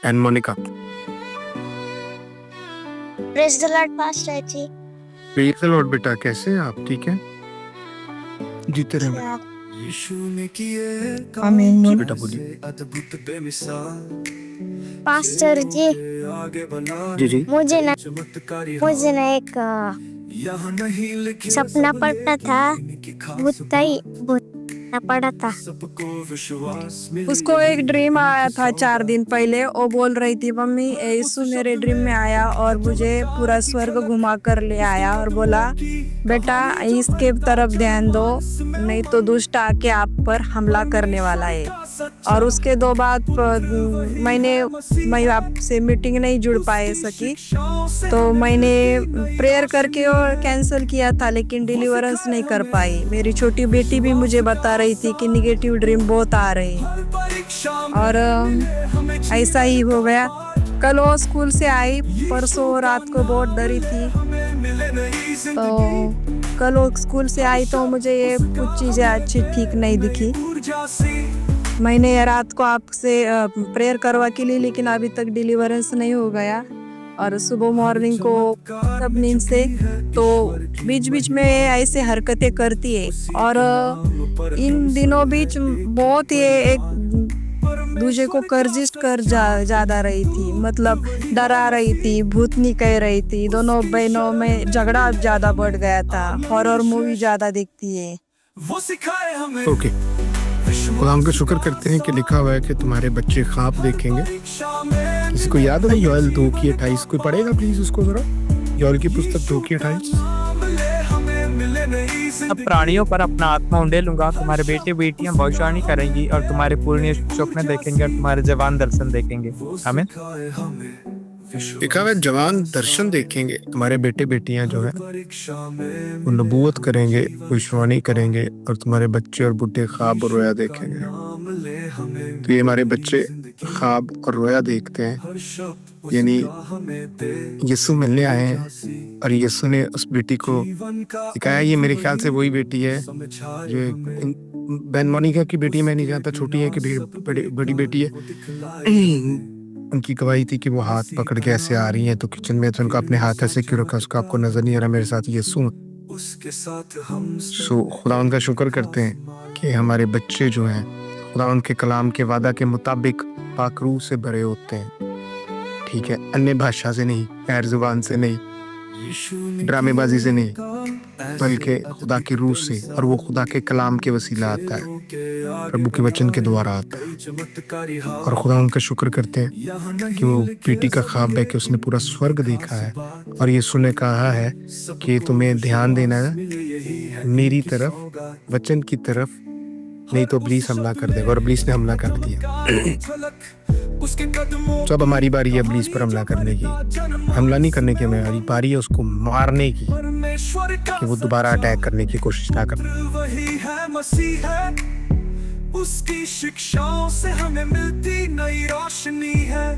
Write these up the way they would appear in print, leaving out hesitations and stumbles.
And Monica. Praise the Lord pastor ji. Praise the Lord बेटा, कैसे हैं आप? ठीक है, जीते रहे बेटा। आमीन। जी बेटा बोलिए। पास्टर जी, जी जी। मुझे ना एक सपना पड़ा था, भूत पड़ा था। उसको एक ड्रीम आया था 4 दिन पहले। वो बोल रही थी, मम्मी यीशु मेरे ड्रीम में आया और मुझे पूरा स्वर्ग घुमा कर ले आया और बोला, बेटा इसके तरफ ध्यान दो, नहीं तो दुष्ट आके आप पर हमला करने वाला है। और उसके 2 बाद मैं आपसे मीटिंग नहीं जुड़ पाए सकी, तो मैंने प्रेयर करके और कैंसिल किया था, लेकिन डिलीवरेंस नहीं कर पाई। मेरी छोटी बेटी भी मुझे बता रही थी कि निगेटिव ड्रीम बहुत आ रहे हैं और ऐसा ही हो गया। कल वो स्कूल से आई, परसों रात को बहुत डरी थी, तो कल वो स्कूल से आई तो मुझे ये कुछ चीज़ें अच्छी ठीक नहीं दिखी। मैंने रात को आपसे प्रेयर करवा के लिए, लेकिन अभी तक डिलीवरेंस नहीं हो गया। और सुबह मॉर्निंग को तब नींद से तो बीच बीच में ऐसे हरकतें करती है। और इन दिनों बीच बहुत ये एक दूसरे को कर्जिस्ट कर ज्यादा रही थी, मतलब डरा रही थी, भूतनी कह रही थी। दोनों बहनों में झगड़ा ज्यादा बढ़ गया था। हॉरर मूवी ज्यादा देखती है। ओके, खुदा का शुक्र करते हैं कि लिखा हुआ है कि तुम्हारे बच्चे ख्वाब देखेंगे। किसी को याद है योएल 2:28? कोई पढ़ेगा प्लीज उसको जरा, योएल की पुस्तक 2:28। अब प्राणियों पर अपना आत्मा उंडेलूंगा, तुम्हारे बेटे बेटियां भविष्यवाणी करेंगी और तुम्हारे पुरनिये स्वप्न देखेंगे और तुम्हारे जवान दर्शन देखेंगे। आमीन। लिखा हुआ है जवान दर्शन देखेंगे। तुम्हारे बेटे बेटियां जो है वो नबूवत करेंगे, भविष्यवाणी करेंगे और तुम्हारे बच्चे और बुढ़े ख्वाब और रोया देखेंगे। तो ये हमारे बच्चे ख्वाब और रोया देखते हैं, यानी यीशु मिलने आए हैं और यीशु ने उस बेटी को दिखाया। ये मेरे ख्याल से वही बेटी है जो बहन मोनिका की बेटी, मैं नहीं जानता छोटी है कि बड़ी बेटी है। उनकी गवाही थी कि वो हाथ पकड़ के ऐसे आ रही हैं, तो किचन में तो उनका अपने हाथ ऐसे क्यों रखा, उसका आपको नजर नहीं आ रहा। मेरे साथ यीशु। सो खुदा उनका शुक्र करते हैं कि हमारे बच्चे जो हैं खुदा उनके कलाम के वादा के मुताबिक पाक रूह से भरे होते हैं। ठीक है, अन्य भाषा से नहीं, गैर जुबान से नहीं, ड्रामेबाजी से नहीं, बल्कि खुदा की रूह से। और वो खुदा के कलाम के वसीला आता है, प्रभु के वचन के द्वारा आता है। और खुदा उनका शुक्र करते हैं कि वो बेटी का ख्वाब है कि उसने पूरा स्वर्ग देखा है। और यीशु ने कहा है कि तुम्हें ध्यान देना है मेरी तरफ, वचन की तरफ, नहीं तो इब्लीस हमला कर देगा। और इब्लीस ने हमला कर दिया। तो अब हमारी बारी है इब्लीस पर हमला करने की। हमला नहीं करने की, हमारी बारी है उसको मारने की, कि वो दोबारा अटैक करने की कोशिश ना करे। उसकी शिक्षाओं से हमें मिलती नई रोशनी है।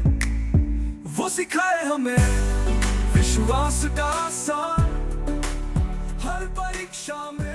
वो सिखाए हमें विश्वास का आसान हर परीक्षा में।